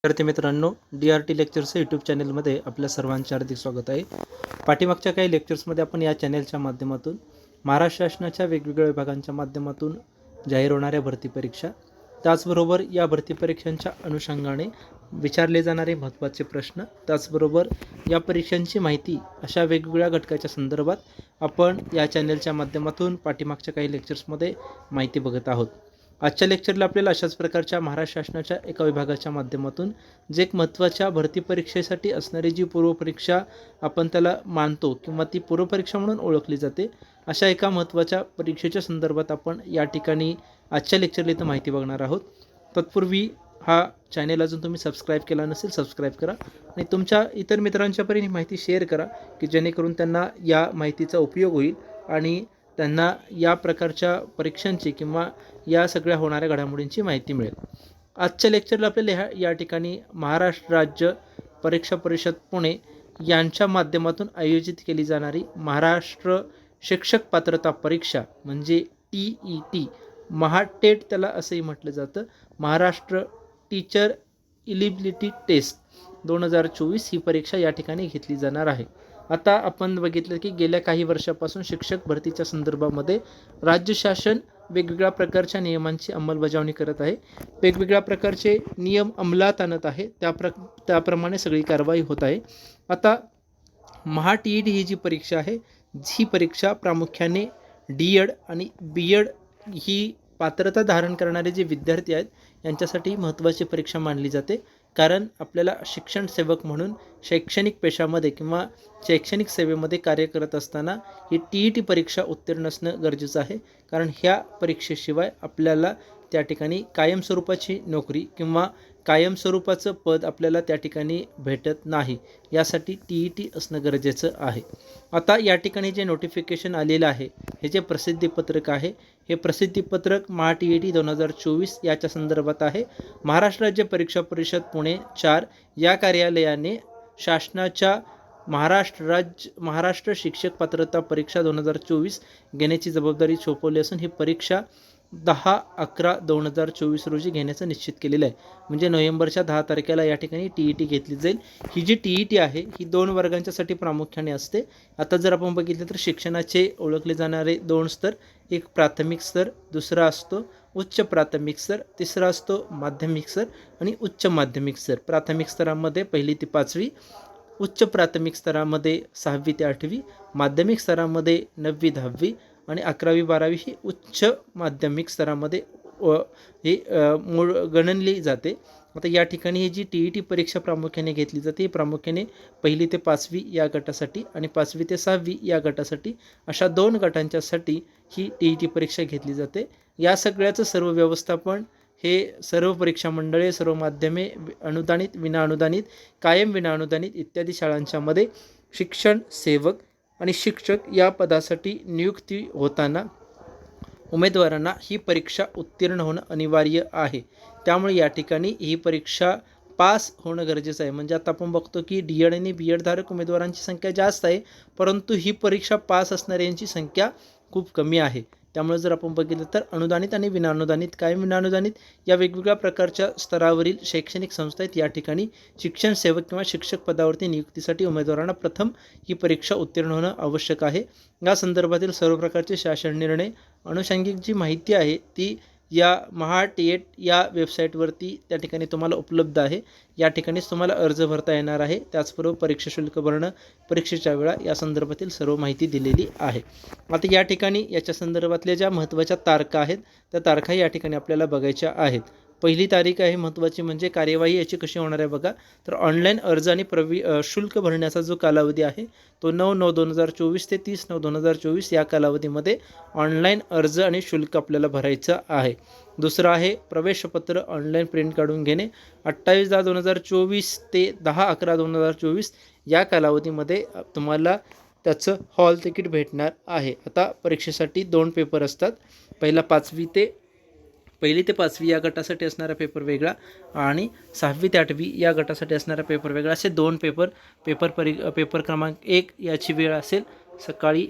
विद्यार्थी मित्रांनो, DRT lectures YouTube चॅनलमध्ये आपल्या सर्वांचे हार्दिक स्वागत आहे. पाठीमागच्या काही लेक्चर्समध्ये आपण या चॅनलच्या माध्यमातून महाराष्ट्र शासनाच्या वेगवेगळ्या विभागांच्या माध्यमातून जाहीर होणाऱ्या भरती परीक्षा, त्याचबरोबर या भरती परीक्षांच्या अनुषंगाने विचारले जाणारे महत्त्वाचे प्रश्न, त्याचबरोबर या परीक्षांची माहिती अशा वेगवेगळ्या घटकाच्या संदर्भात आपण या चॅनलच्या माध्यमातून पाठीमागच्या काही लेक्चर्समध्ये माहिती बघत आहोत. आजच्या लेक्चरला आपल्याला अशाच प्रकारच्या महाराष्ट्र शासनाच्या एका विभागाच्या माध्यमातून जे एक महत्त्वाच्या भरती परीक्षेसाठी असणारी जी पूर्वपरीक्षा आपण त्याला मानतो किंवा ती पूर्वपरीक्षा म्हणून ओळखली जाते, अशा एका महत्त्वाच्या परीक्षेच्या संदर्भात आपण या ठिकाणी आजच्या लेक्चरला इथं माहिती बघणार आहोत. तत्पूर्वी हा चॅनेल अजून तुम्ही सबस्क्राईब केला नसेल, सबस्क्राईब करा आणि तुमच्या इतर मित्रांच्यापर्यंत ही माहिती शेअर करा की जेणेकरून त्यांना या माहितीचा उपयोग होईल आणि त्यांना या प्रकारच्या परीक्षांची किंवा या सगळ्या होणाऱ्या घडामोडींची माहिती मिळेल. आजच्या लेक्चरला आपल्याला या ठिकाणी महाराष्ट्र राज्य परीक्षा परिषद पुणे यांच्या माध्यमातून आयोजित केली जाणारी महाराष्ट्र शिक्षक पात्रता परीक्षा म्हणजे TET, महाटेट त्याला असंही म्हटलं जातं, महाराष्ट्र टीचर इलिजिबिलिटी टेस्ट 2024 ही परीक्षा या ठिकाणी घेतली जाणार आहे. आता आपण बघितलं की गेल्या काही वर्षापासून शिक्षक भरतीच्या संदर्भामध्ये राज्य शासन वेगवेगळ्या प्रकारच्या नियमांची अंमलबजावणी करत आहे, वेगवेगळ्या प्रकारचे नियम अंमलात आणत आहे, त्याप्रमाणे सगळी कारवाई होत आहे. आता TET ही जी परीक्षा आहे, ही परीक्षा प्रामुख्याने DED आणि BED ही पात्रता धारण करणारे जे विद्यार्थी आहेत यांच्यासाठी महत्त्वाची परीक्षा मानली जाते. कारण आपल्याला शिक्षण सेवक म्हणून शैक्षणिक पेशामध्ये किंवा शैक्षणिक सेवेमध्ये कार्य करत असताना ही TET परीक्षा उत्तीर्ण असणं गरजेचं आहे. कारण ह्या परीक्षेशिवाय आपल्याला त्या ठिकाणी कायमस्वरूपाची नोकरी किंवा कायमस्वरूपाचं पद आपल्याला त्या ठिकाणी भेटत नाही. यासाठी TET असणं गरजेचं आहे. आता या ठिकाणी जे नोटिफिकेशन आलेलं आहे, हे जे प्रसिद्धीपत्रक आहे, हे प्रसिद्धीपत्रक TET 2024 याच्या संदर्भात आहे. महाराष्ट्र राज्य परीक्षा परिषद पुणे 4 या कार्यालयाने शासनाच्या महाराष्ट्र शिक्षक पात्रता परीक्षा 2024 घेण्याची जबाबदारी सोपवली असून ही परीक्षा 10/11/2024 रोजी घेण्याचं निश्चित केलेलं आहे. म्हणजे नोव्हेंबरच्या 10 तारखेला या ठिकाणी TET घेतली जाईल. ही जी TET आहे ही 2 वर्गांच्यासाठी प्रामुख्याने असते. आता जर आपण बघितलं तर शिक्षणाचे ओळखले जाणारे 2 स्तर, एक प्राथमिक स्तर, दुसरा असतो उच्च प्राथमिक स्तर, तिसरा असतो माध्यमिक स्तर आणि उच्च माध्यमिक स्तर. प्राथमिक स्तरामध्ये 1ली ते 5वी, उच्च प्राथमिक स्तरामध्ये 6वी ते 8वी, माध्यमिक स्तरामध्ये 9वी 10वी आणि 11वी 12वी ही उच्च माध्यमिक स्तरामध्ये ही गणली जाते. आता या ठिकाणी ही जी TET परीक्षा प्रामुख्याने घेतली जाते, ही प्रामुख्याने 1ली ते 5वी या गटासाठी आणि 5वी ते 6वी या गटासाठी अशा 2 गटांच्यासाठी ही TET परीक्षा घेतली जाते. या सगळ्याचं सर्व व्यवस्थापन हे सर्व परीक्षा मंडळे, सर्व माध्यमे, अनुदानित, विनाअनुदानित, कायम विनाअनुदानित इत्यादी शाळांच्यामध्ये शिक्षण सेवक आणि शिक्षक या पदासाठी नियुक्ती होताना उमेदवारांना ही परीक्षा उत्तीर्ण होणं अनिवार्य आहे. त्यामुळे या ठिकाणी ही परीक्षा पास होणं गरजेचं आहे. म्हणजे आता आपण बघतो की DED आणि BED धारक उमेदवारांची संख्या जास्त आहे, परंतु ही परीक्षा पास असणाऱ्यांची संख्या खूप कमी आहे. त्यामुळे जर आपण बघितलं तर अनुदानित आणि विनाअनुदानित, कायम विनाअनुदानित या वेगवेगळ्या प्रकारच्या स्तरावरील शैक्षणिक संस्था आहेत. या ठिकाणी शिक्षण सेवक किंवा शिक्षक पदावरती नियुक्तीसाठी उमेदवारांना प्रथम ही परीक्षा उत्तीर्ण होणं आवश्यक आहे. या संदर्भातील सर्व प्रकारचे शासन निर्णय, अनुषंगिक जी माहिती आहे ती या TET या वेबसाईटवरती त्या ठिकाणी तुम्हाला उपलब्ध आहे. या ठिकाणीच तुम्हाला अर्ज भरता येणार आहे. त्याचबरोबर परीक्षा शुल्क भरणं, परीक्षेच्या वेळा या संदर्भातील सर्व माहिती दिलेली आहे. आता या ठिकाणी याच्या संदर्भातल्या ज्या महत्त्वाच्या तारखा आहेत त्या तारखा या ठिकाणी आपल्याला बघायच्या आहेत. पहिली तारीख आहे महत्त्वाची, म्हणजे कार्यवाही याची कशी होणार आहे बघा. तर ऑनलाईन अर्ज आणि शुल्क भरण्याचा जो कालावधी आहे तो 9/9/2024 ते 30/9/2024 या कालावधीमध्ये ऑनलाईन अर्ज आणि शुल्क आपल्याला भरायचं आहे. दुसरं आहे प्रवेशपत्र ऑनलाईन प्रिंट काढून घेणे. 28/10/2024 ते 10/11/2024 या कालावधीमध्ये तुम्हाला त्याचं हॉल तिकीट भेटणार आहे. आता परीक्षेसाठी 2 पेपर असतात. पहिली ते 5वी या गटासाठी असणारा पेपर वेगळा आणि 6वी ते 8वी या गटासाठी असणारा पेपर वेगळा, असे 2 पेपर क्रमांक 1 याची वेळ असेल सकाळी,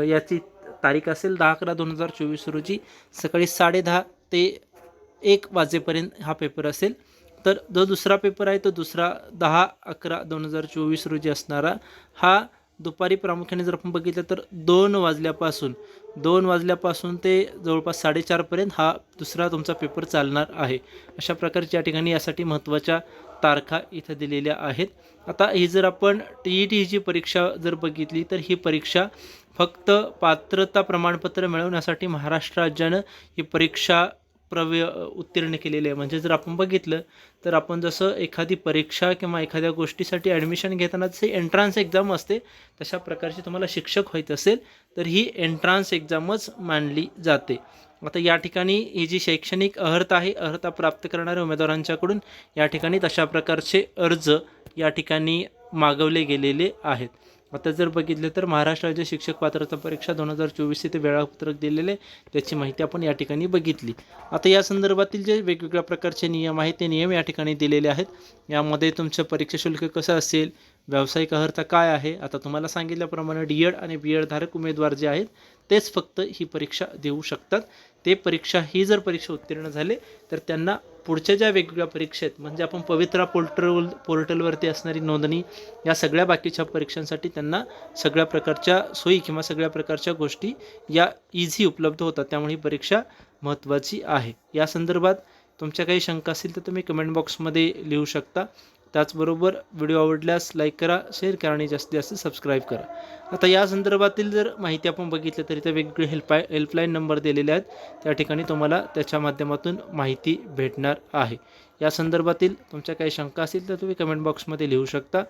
याची तारीख असेल 10/11/2024 रोजी सकाळी 10:30 ते 1 वाजेपर्यंत हा पेपर असेल. तर जो दुसरा पेपर आहे तो दुसरा 10/11/2024 रोजी असणारा हा दुपारी प्रामुख्याने जर आपण बघितलं तर 2 वाजल्यापासून ते जवळपास 4:30पर्यंत हा दुसरा तुमचा पेपर चालणार आहे. अशा प्रकारच्या ठिकाणी यासाठी महत्त्वाच्या तारखा इथं दिलेल्या आहेत. आता ही जर आपण TET जी परीक्षा जर बघितली तर ही परीक्षा फक्त पात्रता प्रमाणपत्र मिळवण्यासाठी महाराष्ट्र राज्यानं ही परीक्षा उत्तीर्ण केलेली आहे. म्हणजे जर आपण बघितलं तर आपण जसं एखादी परीक्षा किंवा एखाद्या गोष्टीसाठी ॲडमिशन घेताना जसे एंट्रान्स एक्झाम असते तशा प्रकारचे तुम्हाला शिक्षक व्हायचं असेल तर ही एंट्रान्स एक्झामच मानली जाते. आता या ठिकाणी ही जी शैक्षणिक अर्हता आहे, अर्हता प्राप्त करणाऱ्या उमेदवारांच्याकडून या ठिकाणी तशा प्रकारचे अर्ज या ठिकाणी मागवले गेलेले आहेत. आता जर बघितलं तर महाराष्ट्र राज्य शिक्षक पात्रता परीक्षा 2024 ते वेळापत्रक दिलेले त्याची माहिती आपण या ठिकाणी बघितली. आता या संदर्भातील जे वेगवेगळ्या प्रकारचे नियम आहेत ते नियम या ठिकाणी दिलेले आहेत. यामध्ये तुमचं परीक्षा शुल्क कसं असेल, व्यावसायिक अर्हता काय आहे, आता तुम्हाला सांगितल्याप्रमाणे DED आणि BED धारक उमेदवार जे आहेत तेच फक्त ही परीक्षा देऊ शकतात. ते परीक्षा ही जर परीक्षा उत्तीर्ण झाले तर त्यांना पुढच्या ज्या वेगवेगळ्या परीक्षा आहेत म्हणजे आपण पवित्रा पोर्टलवरती असणारी नोंदणी या सगळ्या बाकीच्या परीक्षांसाठी त्यांना सगळ्या प्रकारच्या सोयी किंवा सगळ्या प्रकारच्या गोष्टी या इझी उपलब्ध होतात. त्यामुळे ही परीक्षा महत्त्वाची आहे. या संदर्भात तुमच्या काही शंका असतील तर तुम्ही कमेंट बॉक्समध्ये लिहू शकता. त्याचबरोबर व्हिडिओ आवडल्यास लाईक करा, शेअर करा आणि जास्तीत जास्त सबस्क्राईब करा. आता या संदर्भातील जर माहिती आपण बघितलं तर इथे वेगवेगळे हेल्पलाईन नंबर दिलेले आहेत. त्या ठिकाणी तुम्हाला त्याच्या माध्यमातून माहिती भेटणार आहे. या संदर्भातील तुमच्या काही शंका असतील तर तुम्ही कमेंट बॉक्समध्ये लिहू शकता.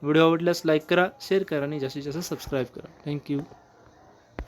व्हिडिओ आवडल्यास लाईक करा, शेअर करा आणि जास्तीत जास्त सबस्क्राईब करा. थँक्यू.